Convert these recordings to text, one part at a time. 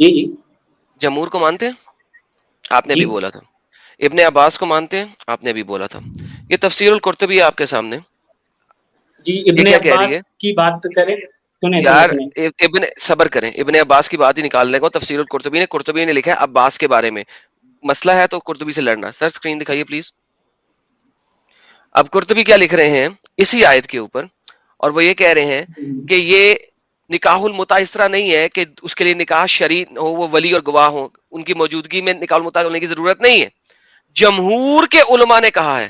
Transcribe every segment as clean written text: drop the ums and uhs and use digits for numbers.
جی جی جمہور کو مانتے ہیں؟ آپ نے جی بھی بولا تھا. ابن عباس کو مانتے ہیں؟ آپ نے بھی بولا تھا. یہ تفسیر القرطبی ہے آپ کے سامنے. جی. یہ ابن کیا کہہ رہی عباس ہے کی بات کریں. سنیں سنیں یار؟ سنیں. ابن صبر کریں، ابن عباس کی بات ہی نکالنے کو تفسیر قرطبی نے لکھا ہے عباس کے بارے میں. مسئلہ ہے تو قرطبی سے لڑنا. سر اسکرین دکھائیے پلیز. اب قرطبی کیا لکھ رہے ہیں اسی آیت کے اوپر، اور وہ یہ کہہ رہے ہیں کہ یہ نکاح المتع اس طرح نہیں ہے کہ اس کے لیے نکاح شرعی ہو، وہ ولی اور گواہ ہو، ان کی موجودگی میں نکاح المتع ہونے کی ضرورت نہیں ہے. جمہور کے علماء نے کہا ہے،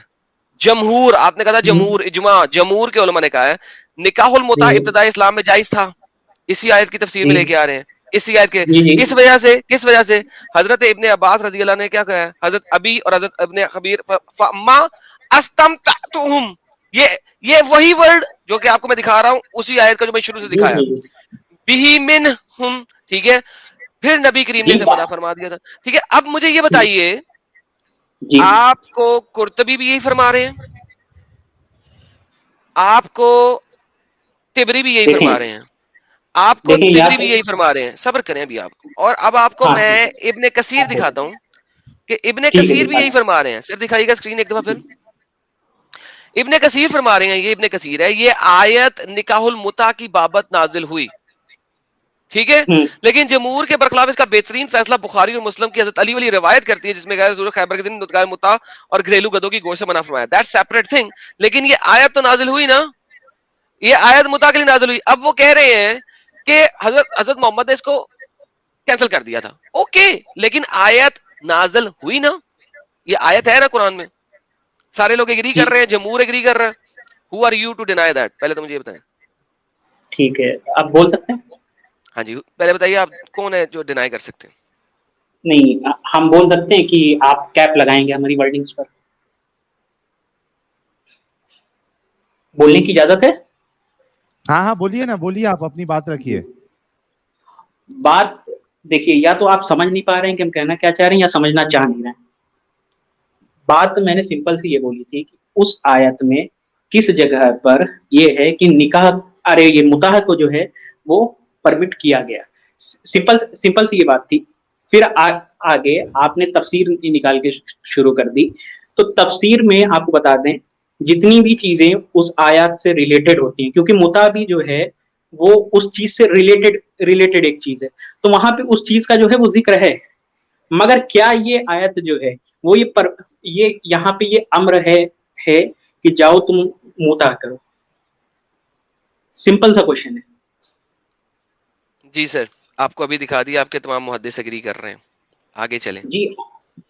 جمہور، آپ نے کہا تھا جمہور اجماع، جمہور کے علماء نے کہا ہے نکاح المتع جی ابتدائی اسلام میں جائز تھا. اسی آیت کی تفسیر میں جی لے کے آ رہے ہیں. اسی آیت کے جی جی کس وجہ سے حضرت ابن عباس رضی اللہ نے کیا کہا ہے، حضرت ابی اور حضرت ابن خبیر فما استمتعتم، یہ وہی ورڈ جو کہ آپ کو میں دکھا رہا ہوں اسی آیت کا جو میں شروع سے جی دکھایا، جی بہ منہم، ٹھیک ہے. پھر نبی کریم نے جی اسے منع فرما دیا تھا. ٹھیک ہے، اب مجھے یہ بتائیے جی آپ کو قرطبی بھی یہی فرما رہے ہیں، آپ کو تبری بھی یہی دیکھیں فرما رہے ہیں، آپ کو دیکھیں یا تبری تو بھی یہی فرما رہے ہیں. صبر کریں ابھی آپ. اور اب آپ کو ہاں میں ابن کثیر دکھاتا ہوں کہ ابن ٹھیک ہے کثیر بھی دکھا یہی دیں. فرما رہے ہیں. صرف دکھائیے گا اسکرین ایک دفعہ پھر. ابن کثیر فرما رہے ہیں، یہ ابن کثیر ہے، یہ آیت نکاح المتع کی بابت نازل ہوئی، ٹھیک ہے. لیکن جمہور کے برخلاف اس کا بہترین فیصلہ بخاری اور مسلم کی حضرت علی والی روایت کرتی ہے، جس میں غیر خیبر کے دن نطقہ متع اور گھریلو گدوں کی گوشت سے منع فرمایا. That's separate thing. لیکن یہ آیت تو نازل ہوئی نا، یہ آیت متع کے لیے نازل ہوئی. اب وہ کہہ رہے ہیں کہ حضرت محمد نے اس کو کینسل کر دیا تھا. اوکے، لیکن آیت نازل ہوئی نا، یہ آیت ہے نا قرآن میں. سارے لوگ ایگری کر ٹھیک رہے ہیں، جمہور ایگری کر رہا ہے. Who are you to deny that? پہلے تو مجھے یہ بتائیں. ٹھیک ہے آپ بول سکتے ہیں. ہاں جی پہلے بتائیے آپ کون ہے جو ڈینائی کر سکتے ہیں؟ نہیں ہم بول سکتے ہیں کہ آپ کیپ لگائیں گے ہماری ورڈنگز پر. بولنے کی اجازت ہے؟ ہاں ہاں بولیے نا، بولیے، آپ اپنی بات رکھیے. بات دیکھیے، یا تو آپ سمجھ نہیں پا رہے ہیں کہ ہم کہنا کیا چاہ رہے ہیں، یا سمجھنا چاہ نہیں رہے ہیں. بات میں نے سمپل سی یہ بولی تھی کہ اس آیت میں کس جگہ پر یہ ہے کہ نکاح، ارے یہ متع کو جو ہے وہ پرمٹ کیا گیا. سمپل سی یہ بات تھی. پھر آگے آپ نے تفسیر نکال کے شروع کر دی. تو تفسیر میں آپ کو بتا دیں جتنی بھی چیزیں اس آیات سے ریلیٹڈ ہوتی ہیں، کیونکہ متع بھی جو ہے وہ اس چیز سے ریلیٹڈ ایک چیز ہے، تو وہاں پہ اس چیز کا جو ہے وہ ذکر ہے. مگر کیا یہ آیت جو ہے وہ یہ یہاں پہ یہ امر ہے کہ جاؤ تم متع کرو. سمپل سا کوشچن ہے. جی سر، آپ کو ابھی دکھا دیا، آپ کے تمام محدث اگری کر رہے ہیں. آگے چلیں. جی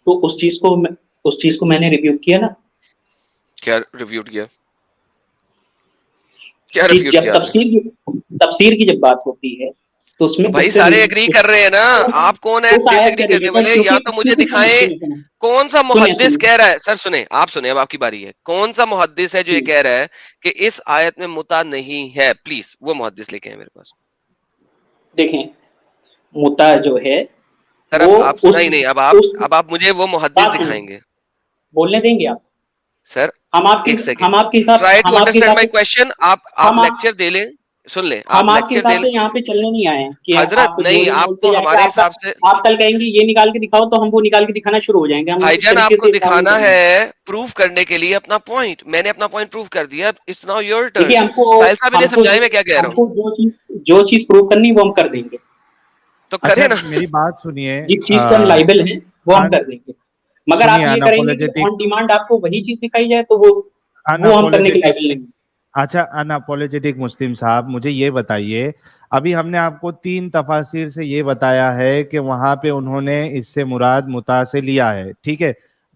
تو اس چیز کو میں نے ریویو کیا نا کیا ریویوڈ کیا؟ کیا کہ ریفیوٹ جب کیا آپ نے؟ تفسیر کی جب بات ہوتی ہے تو اس میں تو بھائی اس سے سارے اگری کر رہے ہیں نا، آپ کون ہے اس ڈس آیت اگری سے کرنے ریلیٹڈ، والے؟ یا تو مجھے دکھائیں کون سا محدث کہہ رہا ہے. سر سنیں، آپ سنیں، اب آپ کی باری ہے. کون سا محدث ہے جو یہ کہہ رہا ہے کہ اس آیت میں متع نہیں ہے؟ پلیز وہ محدث لے کے ہیں میرے پاس. دیکھیں متع جو ہے سر وہ آپ اس نہیں نہیں، اب آپ مجھے وہ محدث بات دکھائیں گے. بولنے دیں گے آپ. سر ہم آپ ایک کے سیکنڈ، حساب ٹرائی ٹو ہم آپ کے انڈرسٹینڈ حساب مائی سے کوشچن. آپ لیکچر دے لیں، سن لیں، آپ ہم آپ کے لیکچر دے حساب لیں. سے یہاں پہ چلنے نہیں آئے ہیں کہ حضرت آپ جو نہیں، جو آپ بولتے کو جائیں گے ہمارے حساب سے آپ کل کہیں گے یہ نکال کے دکھاؤ تو ہم وہ نکال کے دکھانا شروع ہو جائیں گے. ہم بھائی اس جان آپ طریقے کو سے کام نہیں دکھانا کریں گے. ہے پروف کرنے کے لیے اپنا پوائنٹ. میں نے اپنا پوائنٹ پروف کر دیا، اٹس ناؤ یور ٹرن. دیکھیے ساحل صاحب انہیں سمجھائے میں کیا کہہ رہا ہوں. جو چیز پروو کرنی وہ ہم کر دیں گے. تو اچھا کرے نا. میری بات سنیے، جس چیز پہ ہم لائبل ہیں وہ ہم کر دیں گے. مگر سنیے آپ یہ کریں گے کہ آن ڈیمانڈ آپ کو وہی چیز دکھائی جائے تو وہ ہم کرنے کے لائبل نہیں. اچھا اناپولوجیٹک مسلم صاحب، مجھے یہ بتائیے، ابھی ہم نے آپ کو 3 تفاسیر سے یہ بتایا ہے کہ وہاں پہ انہوں نے اس سے مراد متع سے لیا ہے، ٹھیک ہے.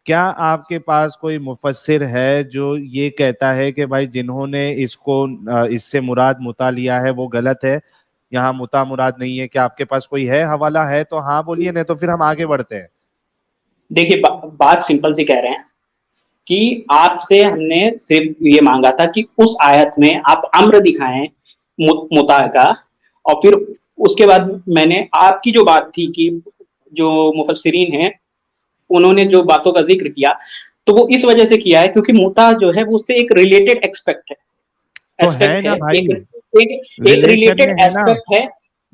کیا آپ کے پاس کوئی مفسر ہے جو یہ کہتا ہے کہ بھائی جنہوں نے اس سے مراد متع لیا ہے وہ غلط ہے، یہاں متع مراد نہیں ہے؟ کیا آپ کے پاس کوئی ہے، حوالہ ہے تو ہاں بولیے، نہیں تو پھر ہم آگے بڑھتے ہیں. دیکھیے بات سمپل سی کہہ رہے ہیں کہ آپ سے ہم نے صرف یہ مانگا تھا کہ اس آیت میں آپ امر دکھائیں متع کا، اور پھر اس کے بعد میں نے آپ کی جو بات تھی کہ جو مفسرین ہیں انہوں نے جو باتوں کا ذکر کیا تو وہ اس وجہ سے کیا ہے کیونکہ متع جو ہے وہ اس سے ایک ریلیٹڈ تو ہے نا بھائی، ایک ریلیشن ریلیٹڈ میں ہے نا. ایسپیکٹ ہے.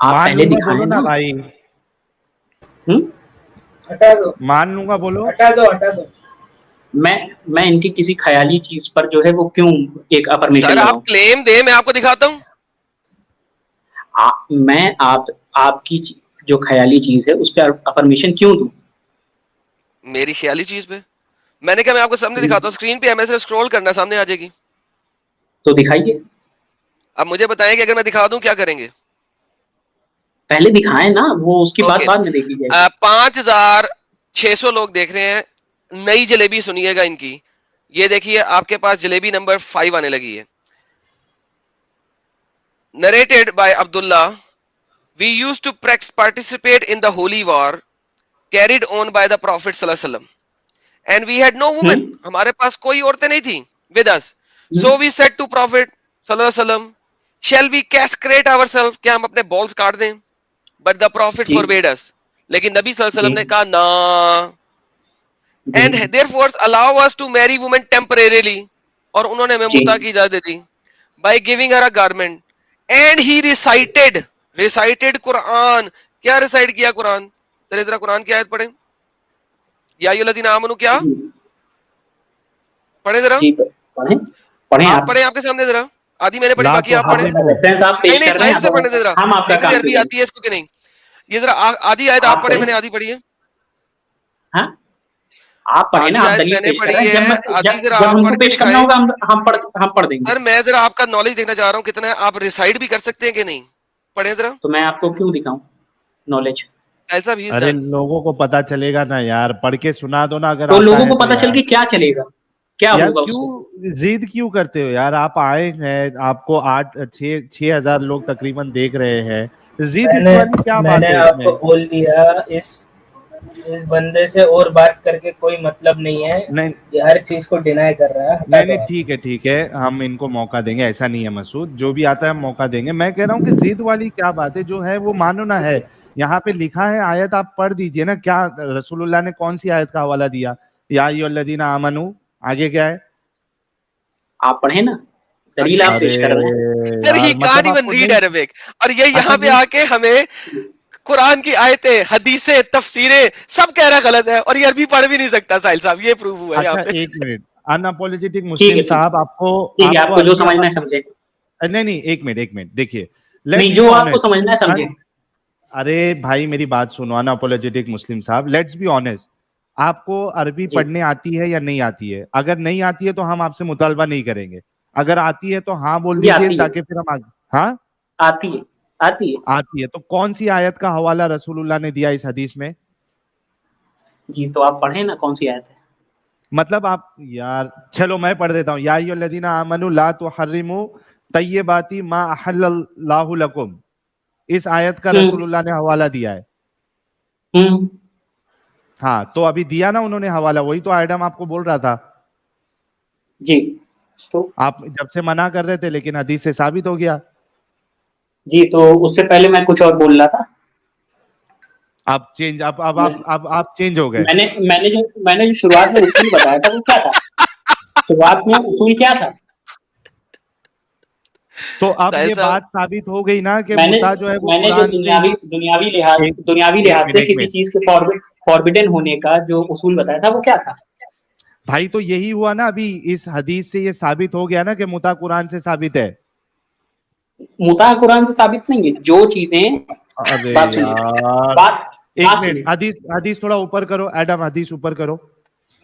آپ پہلے دکھائیں نا بھائی, ہٹا دو, مان لوں گا, بولو. ہٹا دو. میں ان کی کسی خیالی چیز پر جو ہے وہ کیوں ایک افرمیشن سر لگاؤں؟ آپ کلیم دیں, میں آپ کو دکھاتا ہوں. میں آپ کی جو خیالی چیز ہے اس پہ افرمیشن کیوں دوں؟ میری خیالی چیز پہ میں نے کہا میں آپ کو سامنے دکھاتا ہوں, اسکرین پہ ہے, میں صرف اسکرول کرنا, سامنے آ جائے گی. تو دکھائیے. اب مجھے بتائیں کہ اگر میں دکھا دوں کیا کریں گے؟ پہلے دکھائیں نا, وہ اس کی بات بعد میں دیکھی جائے گی. 5600 لوگ دیکھ رہے ہیں. نئی جلیبی سنیے گا ان کی. یہ دیکھیے آپ کے پاس جلیبی نمبر 5 آنے لگی ہے. Narrated by Abdullah. We used to participate in the holy war carried on by the Prophet صلی اللہ علیہ وسلم. And we had no women. ہمارے پاس کوئی عورتیں نہیں تھیں with us. So we said to Prophet صلی اللہ علیہ وسلم, shall we castrate ourselves, کیا ہم اپنے balls کاٹ دیں؟ But the Prophet forbade us. لیکن نبی صلی اللہ علیہ وسلم نے کہا نا. And therefore allow us to marry women temporarily. اور انہوں نے ہمیں متع کی اجازت دی by giving her a garment. And he recited قرآن. کیا ریسائٹ کیا قرآن؟ سر ذرا قرآن کی آیت پڑھیں. یا ایھا الذین آمنوا, کیا پڑھیں ذرا, آپ پڑھیں آپ کے سامنے ذرا. آدھی میں نے پڑھی, باقی آپ پڑھیں. نہیں سائل سے پڑھنے دے ذرا, دیکھیں عربی آتی ہے اس کو کہ نہیں. یہ ذرا آدھی آیت آپ پڑھیں, میں نے آدھی پڑھی ہے. آپ پڑھیں نا, میں نے پڑھی ہے آدھی, ذرا آپ پڑھ کے دکھائیں. ہم پڑھ دیں گے. سر میں ذرا آپ کا نالج دیکھنا چاہ رہا ہوں کتنا ہے, آپ ریسائٹ بھی کر سکتے ہیں کہ نہیں, پڑھیں ذرا. تو میں آپ کو کیوں دکھاؤں نالج؟ ارے لوگوں کو پتا چلے گا نا یار, پڑھ کے سنا دو نا. اگر تو لوگوں کو پتا چل کے کیا چلے گا, کیا ہوگا؟ کیوں ضد کیوں کرتے ہو یار؟ آپ آئے ہیں, آپ کو 6,000 لوگ تقریباً دیکھ رہے ہیں. میں نے آپ کو بول دیا, اس بندے سے اور بات کر کے کوئی مطلب نہیں ہے. نہیں, یہ ہر چیز کو ڈینائی کر رہا ہے. نہیں ٹھیک ہے, ہم ان کو موقع دیں گے, ایسا نہیں ہے مسعود, جو بھی آتا ہے ہم موقع دیں گے. میں کہہ رہا ہوں کہ ضد والی کیا بات ہے, جو ہے وہ مانو نہ ہے. یہاں پہ لکھا ہے آیت, آپ پڑھ دیجئے نا. کیا رسول اللہ نے کون سی آیت کا حوالہ دیا؟ یا ایھا الذین آمنوا, آگے کیا ہے آپ پڑھیں نا, دلیل آپ پیش کر رہے ہیں. Sir he can't even read Arabic, اور یہ یہاں پہ آ کے ہمیں قرآن کی آیتیں, حدیثیں, تفسیریں سب کہہ رہا غلط ہے, اور یہ عربی پڑھ بھی نہیں سکتا. ساحل صاحب یہ پروف ہوا ہے یہاں پہ. ایک منٹ, اناپولوجیٹک مسلم صاحب, آپ کو جو سمجھنا ہے سمجھے. نہیں, ایک منٹ دیکھیے, جو آپ کو سمجھنا ہے سمجھے. ارے بھائی میری بات سنو, اناپولوجیٹک مسلم صاحب, لیٹس بی آنیسٹ. آپ کو عربی پڑھنے آتی ہے یا نہیں آتی ہے؟ اگر نہیں آتی ہے تو ہم آپ سے مطالبہ نہیں کریں گے. اگر آتی ہے تو ہاں بول دیجیے, تاکہ پھر ہم آگے. ہاں آتی ہے. تو کون سی آیت کا حوالہ رسول اللہ نے دیا اس حدیث میں؟ جی تو آپ پڑھیں نا کون سی آیت ہے. مطلب آپ یار, چلو میں پڑھ دیتا ہوں. یا ایھا الذین آمنوا لا تحرموا طیبات ما احل اللہ لکم. اس آیت کا رسول اللہ نے حوالہ دیا ہے. ہاں, تو ابھی دیا نا انہوں نے حوالہ, وہی تو ایڈم آپ کو بول رہا تھا. جی, تو آپ جب سے منع کر رہے تھے, لیکن حدیث سے ثابت ہو گیا. جی, تو اس سے پہلے میں کچھ اور بول رہا تھا. آپ چینج, اب آپ چینج ہو گئے. میں نے جو شروعات میں اصول بتایا تھا وہ کیا تھا؟ شروعات میں اصول کیا تھا؟ تو اب یہ بات ثابت ہو گئی نا کہ متع جو ہے وہ میں نے جو دنیاوی لحاظ سے کسی چیز کے فاربیڈن ہونے کا جو اصول بتایا تھا وہ کیا تھا؟ بھائی تو یہی ہوا نا, ابھی اس حدیث سے یہ ثابت ہو گیا نا کہ متع قرآن سے ثابت ہے. متع قرآن سے ثابت نہیں ہے, جو چیزیں. ارے یار ایک منٹ, حدیث تھوڑا اوپر کرو ایڈم, حدیث اوپر کرو.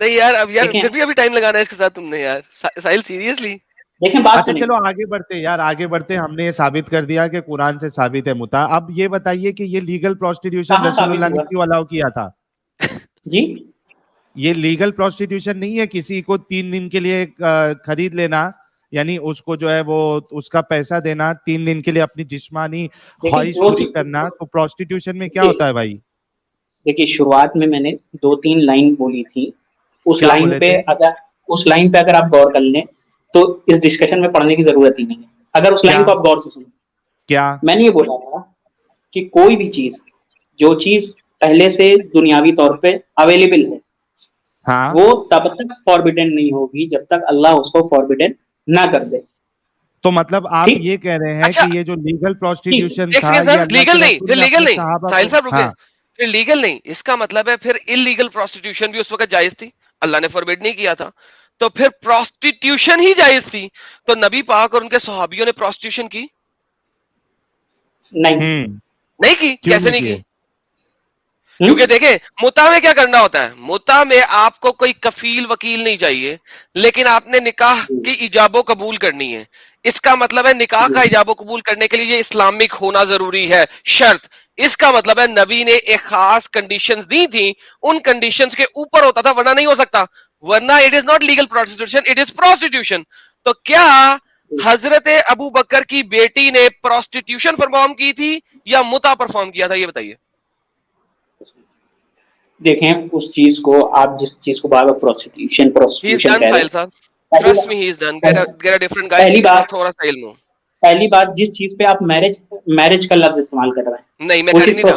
نہیں یار, اب یار پھر بھی ابھی ٹائم لگانا ہے اس کے ساتھ تم نے یار. ساحل سیریسلی دیکھیں بات. اچھا چلو آگے بڑھتے یار, آگے بڑھتے. ہم نے یہ ثابت کر دیا کہ قرآن سے ثابت ہے متع. اب یہ بتائیے کہ یہ لیگل پروسٹیٹیوشن رسول اللہ نے کیوں الاؤ کیا تھا؟ جی, یہ لیگل پروسٹیٹیوشن نہیں ہے کسی کو 3 دن کے لیے خرید لینا, یعنی اس کو جو ہے وہ اس کا پیسہ دینا, 3 دن کے لیے اپنی جسمانی خواہش پوری کرنا. تو پروسٹیٹیوشن میں کیا ہوتا ہے بھائی؟ دیکھیے شروعات میں نے 2-3 لائن بولی تھی. اس لائن پہ اگر آپ غور کر لیں تو اس ڈسکشن میں پڑھنے کی ضرورت ہی نہیں ہے, اگر اس لائن کو آپ غور سے سنیں. کیا میں نے یہ بولا تھا کہ کوئی بھی چیز, جو چیز پہلے سے دنیاوی طور پہ اویلیبل ہے, وہ تب تک فاربیڈن نہیں ہوگی جب تک اللہ اس کو فاربیڈن نہ کر دے. تو مطلب آپ یہ کہہ رہے ہیں کہ یہ جو لیگل پروسٹیٹیوشن تھا لیگل نہیں، پھر لیگل نہیں ساحل صاحب رکے، پھر لیگل نہیں، اس کا مطلب ہے پھر انلیگل پروسٹیٹیوشن بھی اس وقت جائز تھی، اللہ نے فوربیڈ نہیں کیا تھا، تو پھر پروسٹیٹیوشن ہی جائز تھی، تو نبی پاک اور ان کے صحابیوں نے پروسٹیٹیوشن کی نہیں کی؟ کیسے نہیں کی؟ کیونکہ دیکھیں متا میں کیا کرنا ہوتا ہے، متا میں آپ کو کوئی کفیل وکیل نہیں چاہیے، لیکن آپ نے نکاح کی ایجاب و قبول کرنی ہے، اس کا مطلب ہے نکاح کا ایجاب و قبول کرنے کے لیے یہ اسلامک ہونا ضروری ہے، شرط، اس کا مطلب ہے نبی نے ایک خاص کنڈیشنز دی تھی، ان کنڈیشنز کے اوپر ہوتا تھا ورنہ نہیں ہو سکتا، ورنہ it is not legal prostitution, it is prostitution. تو کیا حضرت ابو بکر کی بیٹی نے پروسٹیٹیوشن پرفارم کی تھی یا متا پرفارم کیا تھا، یہ بتائیے؟ دیکھیں اس چیز کو آپ جس چیز کو بار بار پروسٹیٹیوشن کہہ رہے ہیں، پہلی بات جس چیز پہ آپ میرج کا لفظ استعمال کر رہے ہیں نہیں، میں کر ہی نہیں رہا،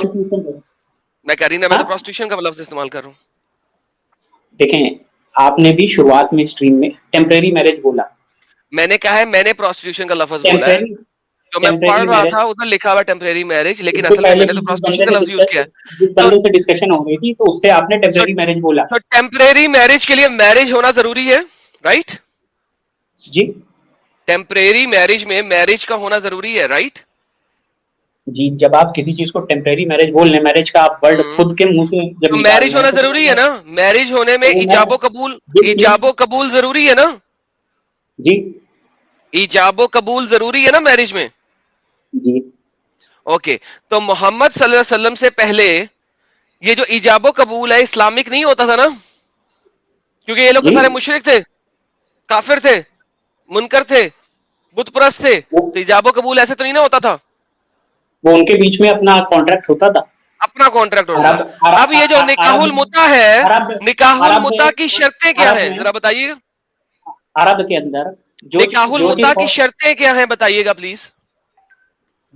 میں کر ہی نہیں، میں تو پروسٹیٹیوشن کا لفظ استعمال کر رہا ہوں۔ دیکھیں آپ نے بھی شروعات میں اسٹریم میں ٹیمپریری میرج بولا، میں نے کہا ہے میں نے پروسٹیٹیوشن کا لفظ بولا ہے، جو میں پڑھ رہا تھا ادھر لکھا ہوا ٹیمپریری میرج، لیکن اصل میں نے تو پروسٹیٹیوشن کا لفظ یوز کیا ہے۔ جس بندے سے ڈسکشن ہو گئی تھی تو اس سے آپ نے ٹیمپریری میرج بولا، تو ٹیمپریری میرج کے لیے میرج ہونا ضروری ہے، رائٹ؟ جی ٹیمپریری میرج میں میرج کا ہونا ضروری ہے، رائٹ؟ جی جب آپ کسی چیز کو ٹیمپریری میرج بول رہے ہیں، میرج کا آپ ورڈ خود کے منہ سے جب میرج ہونا ضروری ہے نا، میرج ہونے میں ایجاب و قبول ضروری ہے نا، جی ایجاب و قبول ضروری ہے نا میرج میں، جی اوکے۔ تو محمد صلی اللہ علیہ وسلم سے پہلے یہ جو ایجاب و قبول ہے اسلامک نہیں ہوتا تھا نا، کیونکہ یہ لوگ تو سارے مشرک تھے، کافر تھے، منکر تھے، بت پرست تھے، تو ایجاب و قبول ایسے تو نہیں نہ ہوتا تھا، وہ ان کے بیچ میں اپنا کانٹریکٹ ہوتا تھا، اپنا کانٹریکٹ ہوتا تھا۔ اب یہ جو نکاح المتا ہے، نکاح المتا کی شرطیں کیا ہیں ذرا بتائیے گا؟ عرب کے اندر نکاح المتا کی شرطیں کیا ہیں بتائیے گا پلیز؟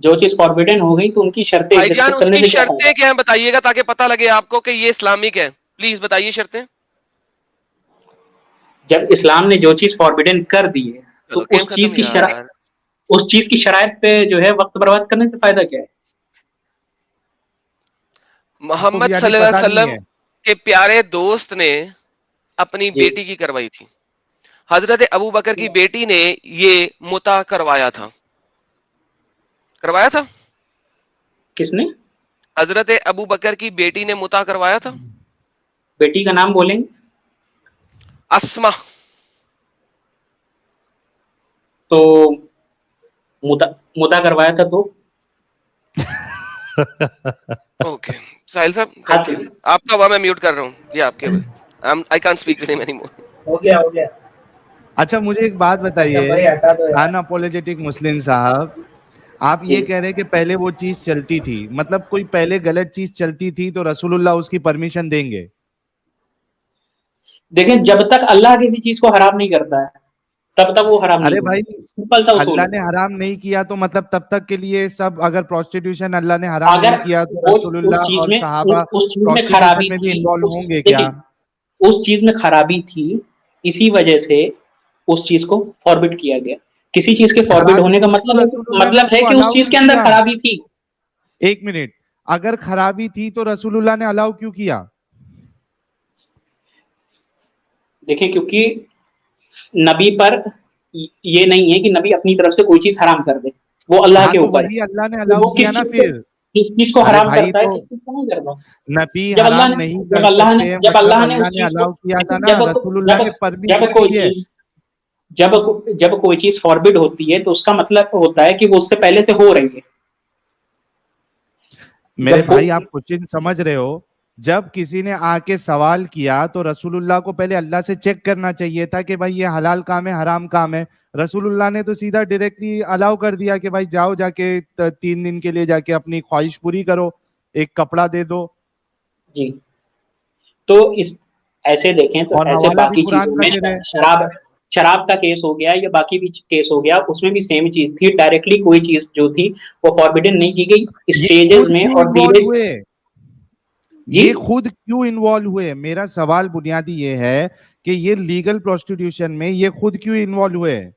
جو چیز فاربیڈن ہو گئی تو ان کی شرطیں بھائی جان اس کی شرطیں کیا ہیں بتائیے گا تاکہ پتہ لگے آپ کو کہ یہ اسلامک ہے، پلیز بتائیے شرطیں۔ جب اسلام نے جو چیز فاربیڈن کر دی ہے تو اس چیز کی شرائط پہ جو ہے وقت برباد کرنے سے فائدہ کیا ہے؟ محمد صلی اللہ علیہ وسلم کے پیارے دوست نے اپنی بیٹی کی کروائی تھی، حضرت ابو بکر کی بیٹی نے یہ متا کروایا تھا، کروایا تھا کس نے؟ حضرت ابو بکر کی بیٹی نے متا کروایا تھا۔ بیٹی کا نام بولیں گے؟ اسما۔ تو متا کروایا تھا تو اوکے ساحل صاحب آپ کا ہوا میں میوٹ کر رہا ہوں، یہ آپ کے I can't speak with him anymore۔ ہو گیا۔ اچھا مجھے ایک بات بتائیے اناپولوجیٹک مسلم صاحب، آپ یہ کہہ رہے ہیں کہ پہلے وہ چیز چلتی تھی، مطلب کوئی پہلے غلط چیز چلتی تھی تو رسول اللہ اس کی پرمیشن دیں گے؟ دیکھیں جب تک اللہ کسی چیز کو حرام نہیں کرتا ہے تب تک وہ حرام نہیں۔ ارے بھائی اللہ نے حرام نہیں کیا تو مطلب تب تک کے لیے سب، اگر پروسٹیٹیوشن اللہ نے حرام نہیں کیا تو رسول اللہ اور صحابہ پروسٹیٹیوشن میں بھی انوالو ہوں گے کیا؟ اس چیز میں خرابی تھی، اسی وجہ سے اس چیز کو فاربٹ کیا گیا۔ کسی چیز کے فاربٹ ہونے کا مطلب ہے کہ اس چیز کے اندر خرابی تھی۔ ایک منٹ، اگر خرابی تھی تو رسول اللہ نے الاؤ کیوں کیا؟ دیکھیں کیونکہ نبی پر یہ نہیں ہے کہ نبی اپنی طرف سے کوئی چیز حرام کر دے، وہ اللہ کے اوپر ہے۔ اللہ نے الاؤ کیا نا، پھر کس چیز کو حرام کرتا ہے کس چیز کو نہیں کرتا؟ نبی حرام نہیں کرتے، جب اللہ نے اس چیز الاؤ کیا تھا نا، رسول اللہ نے پرمیشن دی ہے۔ جب کوئی چیز فاربڈ ہوتی ہے تو اس کا مطلب ہوتا ہے کہ وہ اس سے پہلے سے ہو رہی ہے۔ میرے بھائی آپ کوشچن سمجھ رہے ہو؟ جب کسی نے آ کے سوال کیا تو رسول اللہ کو پہلے اللہ سے چیک کرنا چاہیے تھا کہ بھائی یہ حلال کام ہے حرام کام ہے۔ رسول اللہ نے تو سیدھا ڈائریکٹلی الاؤ کر دیا کہ بھائی جاؤ جا کے 3 دن کے لیے جا کے اپنی خواہش پوری کرو، ایک کپڑا دے دو۔ جی تو ایسے دیکھیں تو ایسے باقی چیزوں میں شراب کا کیس ہو گیا یا باقی بھی کیس ہو گیا، اس میں بھی سیم چیز تھی، ڈائریکٹلی کوئی چیز جو تھی وہ فاربیڈن نہیں کی گئی، اسٹیجز میں اور یہ خود کیوں انوالو ہوئے؟ میرا سوال بنیادی یہ ہے کہ یہ لیگل پروسٹیٹیوشن میں یہ خود کیوں انوالو ہوئے؟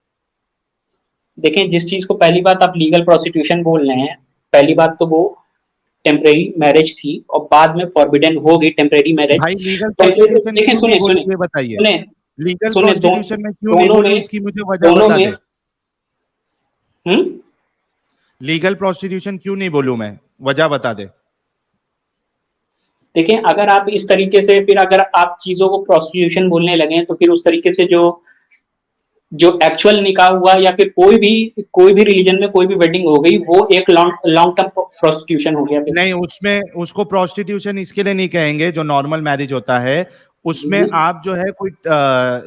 دیکھیں جس چیز کو پہلی بات آپ لیگل پروسٹیٹیوشن بول رہے ہیں، پہلی بات تو وہ ٹیمپریری میرج تھی اور بعد میں فاربیڈن ہو گئی ٹیمپریری میرج. بھائی لیگل پروسٹیٹیوشن دیکھیں کیوں نہیں بولوں یہ بتائیے، لیگل پروسٹیٹیوشن میں کیوں نہیں بولوں اس کی مجھے وجہ بتا دے. لیگل پروسٹیٹیوشن کیوں نہیں بولوں میں، وجہ بتا دے. دیکھیں اگر آپ اس طریقے سے پھر اگر آپ چیزوں کو پروسٹیٹیوشن بولنے لگے تو پھر اس طریقے سے جو ایکچوئل نکاح ہوا یا پھر کوئی بھی ریلیجن میں کوئی بھی ویڈنگ ہو گئی وہ ایک لانگ ٹرم پروسٹیٹیوشن ہو گیا. نہیں اس میں اس کو پروسٹیٹیوشن اس کے لیے نہیں کہیں گے، جو نارمل میرج ہوتا ہے اس میں آپ جو ہے کوئی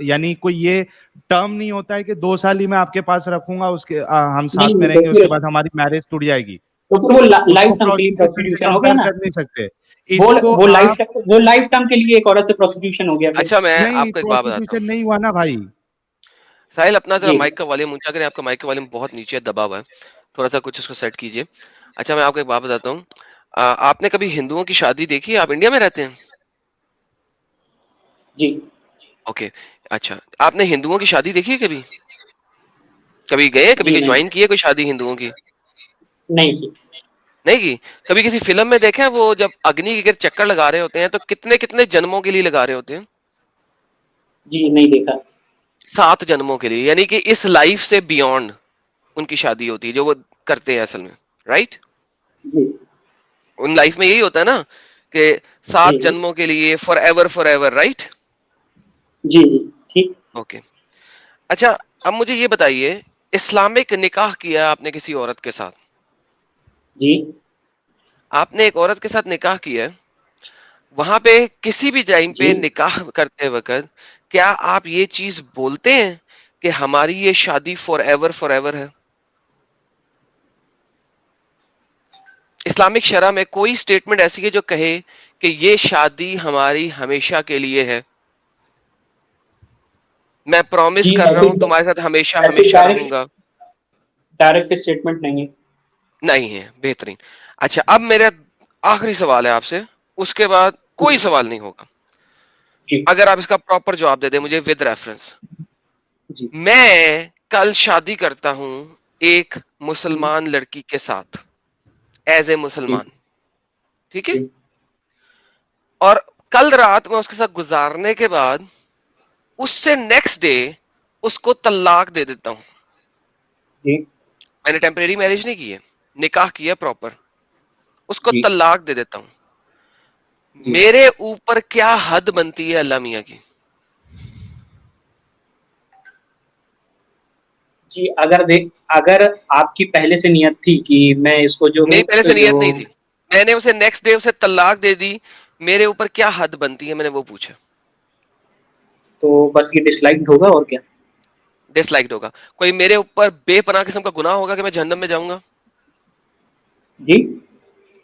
یعنی کوئی یہ ٹرم نہیں ہوتا ہے کہ 2 سال ہی میں آپ کے پاس رکھوں گا، اس کے ہم ساتھ میں رہیں گے، اس کے بعد ہماری میرج ٹوٹ جائے گی. تو پھر وہ لائف ٹائم کے لیے پروسٹیٹیوشن ہو گیا نا، کر نہیں سکتے وہ لائف ٹائم کے لیے ایک عورت سے پروسٹیٹیوشن ہو گیا. اچھا میں آپ نہیں کو ایک بات بتاتا ہوں، نہیں ہوا نا بھائی. ساحل اپنا ذرا مائک کا والیوم اونچا کریں، آپ کا مائک کا والیوم بہت نیچے دبا ہوا ہے، تھوڑا سا کچھ اس کو سیٹ کیجئے. اچھا میں آپ کو ایک بات بتاتا ہوں، آپ نے کبھی ہندوؤں کی شادی دیکھی ہے؟ آپ انڈیا میں رہتے ہیں؟ جی. اوکے اچھا، آپ نے ہندوؤں کی شادی دیکھی ہے کبھی؟ کبھی گئے، کبھی جوائن کیے کوئی شادی ہندوؤں کی؟ نہیں کی. کبھی کسی فلم میں دیکھا ہے وہ جب اگنی کے گرد چکر لگا رہے ہوتے ہیں تو کتنے جنموں کے لیے لگا رہے ہوتے ہیں؟ جی نہیں دیکھا. 7 جنموں کے لیے، یعنی کہ اس لائف سے بیونڈ ان کی شادی ہوتی ہے جو وہ کرتے ہیں اصل میں، رائٹ؟ ان لائف میں یہی ہوتا ہے نا کہ 7 جنموں کے لیے فار ایور، رائٹ؟ جی جی ٹھیک. اوکے اچھا اب مجھے یہ بتائیے، اسلامک نکاح کیا آپ نے کسی عورت کے ساتھ، جی آپ نے ایک عورت کے ساتھ نکاح کیا ہے، وہاں پہ کسی بھی ٹائم پہ نکاح کرتے وقت کیا آپ یہ چیز بولتے ہیں کہ ہماری یہ شادی فار ایور ہے؟ اسلامک شرع میں کوئی سٹیٹمنٹ ایسی ہے جو کہے کہ یہ شادی ہماری ہمیشہ کے لیے ہے، میں پرومس کر رہا ہوں تمہارے ساتھ ہمیشہ رہوں گا؟ ڈائریکٹ سٹیٹمنٹ نہیں ہے. نہیں ہے، بہترین. اچھا اب میرا آخری سوال ہے آپ سے، اس کے بعد کوئی سوال نہیں ہوگا. اگر آپ اس کا پراپر جواب دے دیں مجھے ود ریفرنس. میں کل شادی کرتا ہوں ایک مسلمان لڑکی کے ساتھ ایز اے مسلمان، ٹھیک ہے، اور کل رات میں اس کے ساتھ گزارنے کے بعد اس سے نیکسٹ ڈے اس کو طلاق دے دیتا ہوں. میں نے ٹیمپریری میرج نہیں کی ہے، نکاح کیا پراپر، اس کو طلاق دے دیتا ہوں، میرے اوپر کیا حد بنتی ہے اللہ میاں کی؟ جی اگر آپ کی پہلے سے نیت تھی کہ میں اس کو جو نہیں پہلے سے نیت نہیں تھی، میں نے اسے نیکسٹ ڈے اسے طلاق دے دی، میرے اوپر کیا حد بنتی ہے، میں نے وہ پوچھا. تو بس یہ ڈس لائکڈ ہوگا اور کیا؟ ڈس لائکڈ ہوگا. کوئی میرے اوپر بے پناہ قسم کا گناہ ہوگا کہ میں جہنم میں جاؤں گا؟ جی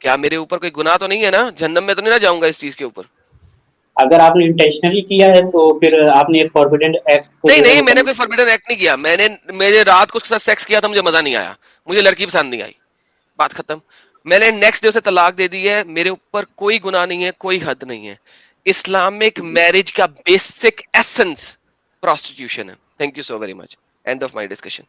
کیا میرے اوپر کوئی گناہ تو نہیں ہے نا، جہنم میں تو نہیں نہ جاؤں گا اس چیز کے اوپر؟ اگر آپ نے انٹینشنلی کیا ہے تو پھر آپ نے ایک فاربیڈن ایکٹ کو نہیں میں نے کوئی فاربیڈن ایکٹ نہیں کیا، میں نے رات کو اس کے ساتھ سیکس کیا تھا، مجھے مزہ نہیں آیا، مجھے لڑکی پسند نہیں آئی، بات ختم. میں نے نیکسٹ ڈے اسے طلاق دے دی ہے، میرے اوپر کوئی گناہ نہیں ہے، کوئی حد نہیں ہے. اسلامک میرج کا بیسک ایسنس پروسٹیٹیوشن ہے. Thank you so very much. And of my discussion.